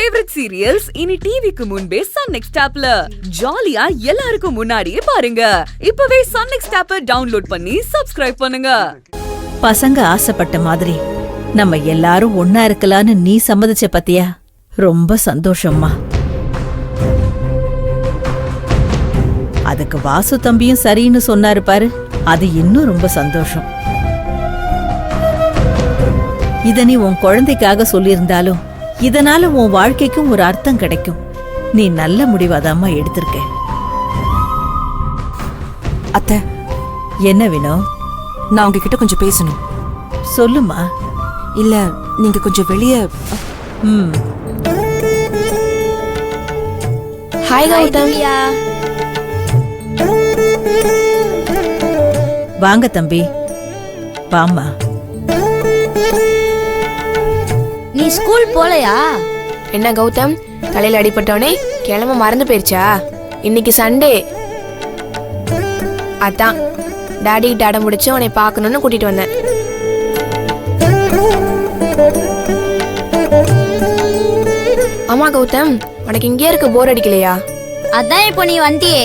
Favourite serials இனி டிவிக்கு முன்பே சன் நெக்ஸ்ட் ஆப்ல ஜாலியா எல்லாருக்கும் முன்னாடியே பாருங்க. இப்பவே சன் நெக்ஸ்ட் ஆப்பை டவுன்லோட் பண்ணி சப்ஸ்கிரைப் பண்ணுங்க. பசங்க ஆசைப்பட்ட மாதிரி நம்ம எல்லாரும் ஒன்னா இருக்கலான்னு நீ சம்மதிச்ச பத்தியா? ரொம்ப சந்தோஷம்மா. அதுக்கு வாசு தம்பியும் சரின்னு சொன்னாரு பாரு, அது இன்னும் ரொம்ப சந்தோஷம். இத நீ உன் குழந்தைக்காக சொல்லியிருந்தாலும் இதனால உன் வாழ்க்கைக்கும் ஒரு அர்த்தம் கிடைக்கும். நீ நல்ல முடிவாதாம்மா எடுத்திருக்க. அத்தை, என்ன வேணும்? நான் உங்ககிட்ட கொஞ்சம் பேசணும். சொல்லுமா. இல்ல, நீங்க கொஞ்சம் வெளியே. ஹாய் கௌதம். வாங்க தம்பி, வாமா. நீ ஸ்கூல் போலையா? என்ன கௌதம், தலையில அடிபட்டோனே கிளம்ப மறந்து போயிருச்சா? இன்னைக்கு சண்டே, அதான் டாடி கிட்ட அடம் முடிச்சு உன்னை பார்க்கணும்னு கூட்டிட்டு வந்தேன். ஆமா கௌதம், உனக்கு இங்கே இருக்க போர் அடிக்கலையா? அதான் இப்போ நீ வந்தியே.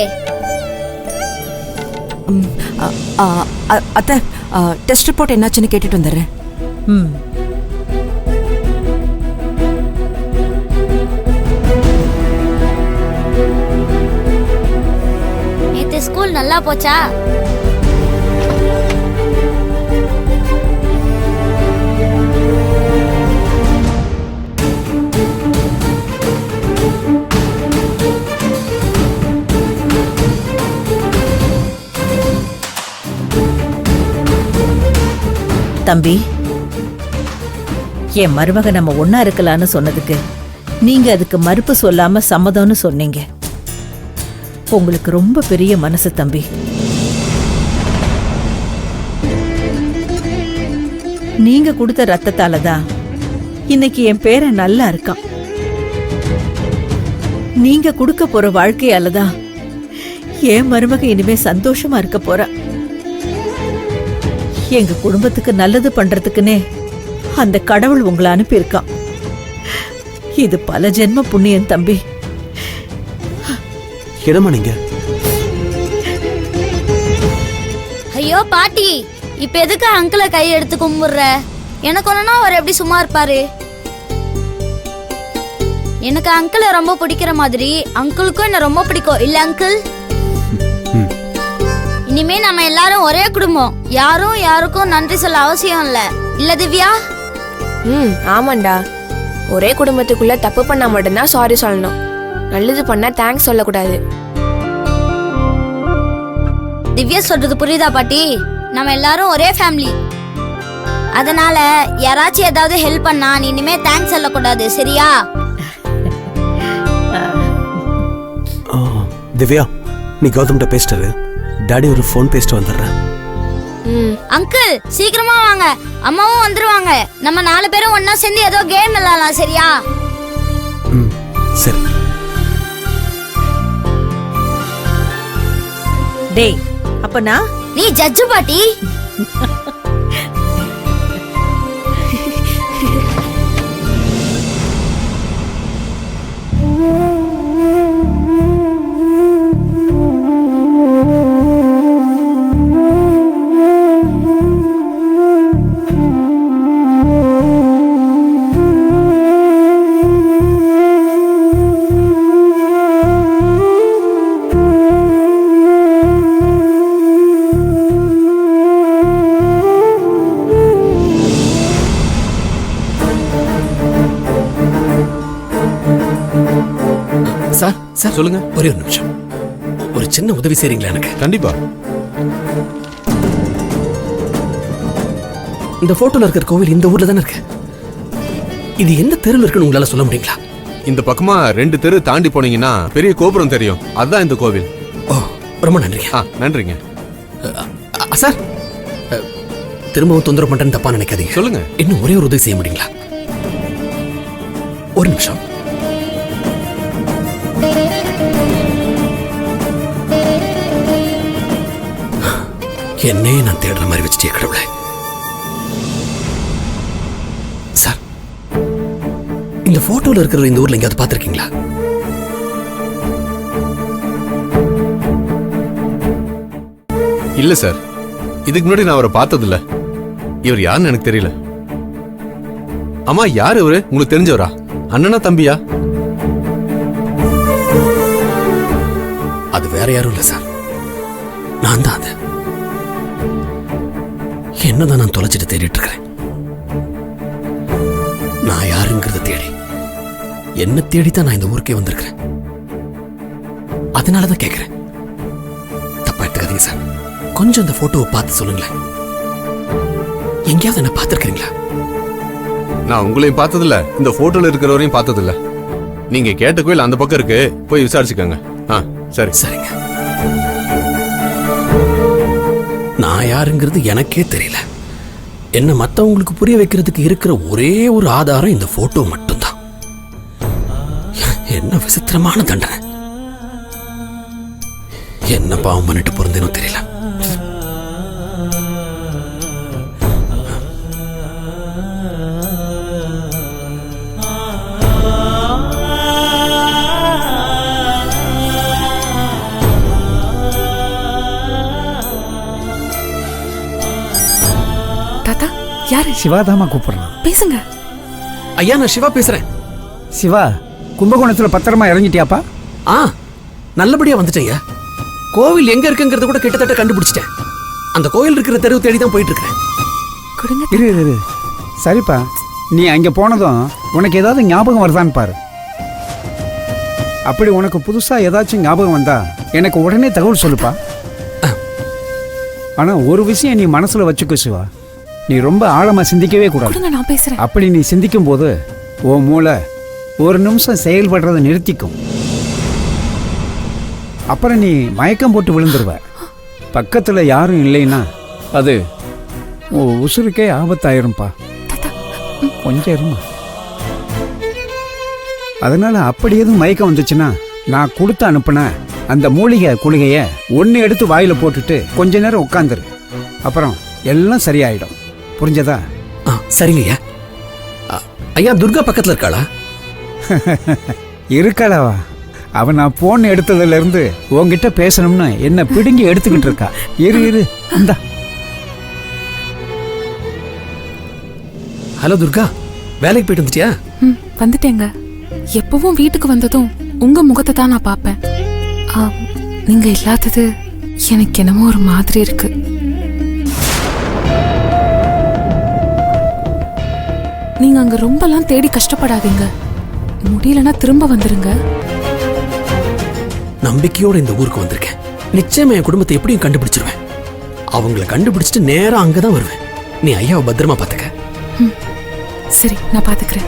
அத்தை, டெஸ்ட் ரிப்போர்ட் என்னாச்சுன்னு கேட்டுட்டு வந்துடுறேன். நேத்து ஸ்கூல் நல்லா போச்சா? தம்பி, என் மருமக நம்ம ஒன்னா இருக்கலான்னு சொன்னதுக்கு நீங்க அதுக்கு மறுப்பு சொல்லாம சம்மதம்னு சொன்னீங்க. உங்களுக்கு ரொம்ப பெரிய மனசு தம்பி. நீங்க கொடுத்த ரத்தத்தாலதான் இன்னைக்கு என் பேரன் நல்லா இருக்கான். நீங்க கொடுக்க போற வாழ்க்கையாலதான் என் மருமக இனிமே சந்தோஷமா இருக்க போறா. எங்க குடும்பத்துக்கு நல்லது பண்றதுக்குன்னே அந்த கடவுள் உங்களை அனுப்பியிருக்கான். இது பல ஜென்ம புண்ணியம் தம்பி. என்னம்மா நீங்க? ஐயோ பாட்டி, இப்ப எதுக்கு அங்கிளை கை எடுத்து கும்பிடுற? எனக்கு ஒண்ணுனா அவர் எப்படி சும்மா இருப்பாரு? எனக்கு அங்கிளை ரொம்ப பிடிக்கிற மாதிரி அங்கிளுக்கும் என்ன ரொம்ப பிடிக்கும் இல்ல அங்கிள்? இனிமே நம்ம எல்லாரும் ஒரே குடும்பம், யாரும் யாருக்கும் நன்றி சொல்ல அவசியம் இல்ல. இல்ல திவ்யா? ஆமாண்டா, ஒரே குடும்பத்துக்குள்ள தப்பு பண்ணா மட்டும்தான் சாரி சொல்லணும். நல்லது பண்ணா தேங்க்ஸ் சொல்லக்கூடாது. திவ்யா சொல்றது புரியுதா பாட்டி? நம்ம எல்லாரும் ஒரே ஃபேமிலி. அதனால யாராச்சும் ஏதாவது ஹெல்ப் பண்ணா நீ இனிமே தேங்க்ஸ் சொல்லக்கூடாது, சரியா? திவ்யா, நீ கௌதம்கிட்ட பேசிட்டாரு. டாடி ஒரு ஃபோன் பேசிட்டு வந்துடுறேன். அங்கிள் சீக்கிரமா வாங்க, அம்மாவும் வந்துருவாங்க. நம்ம 4 பேரும் ஒன்னா சேர்ந்து ஏதோ கேம் விளையாடலாம், சரியா? சரி. டேய், அப்பனா நீ ஜட்ஜு பாட்டி. சார் சொல்லுங்க. ஒரே ஒரு நிமிஷம், ஒரு சின்ன உதவி செய்றீங்களா எனக்கு? கண்டிப்பா. இந்த போட்டோல இருக்கிற கோவில் இந்த ஊர்ல தானே இருக்கு. இது எந்த தெருவில் இருக்குன்னு உங்களால சொல்ல முடியுங்களா? இந்த பக்கமா 2 தெரு தாண்டி போனீங்கன்னா பெரிய கோபுரம் தெரியும், அதுதான் இந்த கோவில். ஓ, ரொம்ப நன்றிங்க. நன்றிங்க சார். திரும்பவும் தொந்தரவு பண்றேன்னு தப்பா நினைக்காதீங்க. சொல்லுங்க. இன்னும் ஒரே ஒரு உதவி செய்ய முடியுங்களா? ஒரு நிமிஷம். என்னையே நான் தேடுற மாதிரி வச்சுட்டே கடவுளே. சார், இந்த போட்டோல இருக்கிற இந்த ஊர்ல எங்கேயாவது பார்த்திருக்கீங்களா? இல்ல சார், இதுக்கு முன்னாடி நான் அவரை பார்த்ததில்ல. இவர் யாருன்னு எனக்கு தெரியல. அம்மா, யார் இவரு? உங்களுக்கு தெரிஞ்சவரா? அண்ணனா தம்பியா? அது வேற யாரும் இல்ல சார், நான் தான் அது. என்னதான் நான் தொலைச்சிட்டு தேடிட்டு இருக்கிறேன். நான் யாருங்கிறத தேடி என்ன தேடித்தான் நான் இந்த ஊருக்கே வந்திருக்கிறேன். அதனாலதான் கேட்கிறேன். தப்பா எடுத்துக்காதீங்க சார். கொஞ்சம் இந்த போட்டோவை பார்த்து சொல்லுங்களேன். எங்கேயாவது என்ன பார்த்திருக்கீங்களா? நான் உங்களையும் பார்த்ததில்ல, இந்த போட்டோல இருக்கிறவரையும் பார்த்ததில்ல. நீங்க கேட்ட கோயில் அந்த பக்கம் இருக்கு, போய் விசாரிச்சுக்கோங்க. சரி. சரிங்க. நான் யாருங்கிறது எனக்கே தெரியல. என்ன மத்தவங்களுக்கு புரிய வைக்கிறதுக்கு இருக்கிற ஒரே ஒரு ஆதாரம் இந்த போட்டோ மட்டும்தான். என்ன விசித்திரமான தண்டனை. என்ன பாவம் பண்ணிட்டு பிறந்தேனோ தெரியல. தாத்தா யாரு? சிவாதாமா கூப்பிடுறான். பேசுங்க. ஐயா, நான் சிவா பேசுறேன். சிவா, கும்பகோணத்துல பத்திரமா இறங்கிட்டியாப்பா? ஆ, நல்லபடியா வந்துட்டேங்க. கோவில் எங்க இருக்குங்கிறத கூட கிட்டத்தட்ட கண்டுபிடிச்சிட்டேன். அந்த கோவில் இருக்கிற தெருவு தேடி தான் போயிட்டு இருக்கேன். கொடுங்க. இரு. சரிப்பா, நீ அங்க போனதும் உனக்கு ஏதாவது ஞாபகம் வருதான்னு பாரு. அப்படி உனக்கு புதுசா ஏதாச்சும் ஞாபகம் வந்தா எனக்கு உடனே தகவல் சொல்லுப்பா. ஆனா ஒரு விஷயம் நீ மனசுல வச்சுக்கோ சிவா, நீ ரொம்ப ஆழமா சிந்திக்கவே கூடாது. கொடுங்க, நான் பேசுறேன். அப்படி நீ சிந்திக்கும் போது உன் மூளை ஒரு நிமிஷம் செயல்படுறதை நிறுத்திக்கும். அப்புறம் நீ மயக்கம் போட்டு விழுந்துருவ. பக்கத்துல யாரும் இல்லைன்னா அது உன் உசுருக்கே ஆபத்தாயிரும்பா. கொஞ்சம் இருமா. அதனால அப்படி எதுவும் மயக்கம் வந்துச்சுன்னா நான் கொடுத்து அனுப்புன அந்த மூலிகை குளிகைய ஒன்னு எடுத்து வாயில போட்டுட்டு கொஞ்ச நேரம் உட்காந்துரு. அப்புறம் எல்லாம் சரியாயிடும். புரிஞ்சதா? சரிங்க ஐயா. ஐயா, துர்கா பக்கத்துல இருக்காளா? இருக்காளவா? அவன் நான் போன் எடுத்ததுல இருந்து உன்கிட்ட பேசணும்னு என்ன பிடுங்கி எடுத்துக்கிட்டு இருக்கா. இரு இந்தா. ஹலோ துர்கா, வேலைக்கு போயிட்டு வந்துட்டியா? வந்துட்டேங்க. எப்பவும் வீட்டுக்கு வந்ததும் உங்க முகத்தை தான் நான் பார்ப்பேன். நீங்க இல்லாதது எனக்கு என்னமோ ஒரு மாதிரி இருக்கு. நீங்க அங்க ரொம்பலாம் தேடி கஷ்டப்படாதீங்க. முடியலன்னா திரும்ப வந்துருங்க. நம்பிக்கையோட இந்த ஊருக்கு வந்திருக்கேன். நிச்சயமா என் குடும்பத்தை எப்படியும் கண்டுபிடிச்சிருவேன். அவங்கள கண்டுபிடிச்சிட்டு நேரா அங்கதான் வருவேன். நீ ஐயாவை பத்திரமா பாத்துக்க. சரி, நான் பாத்துக்கிறேன்.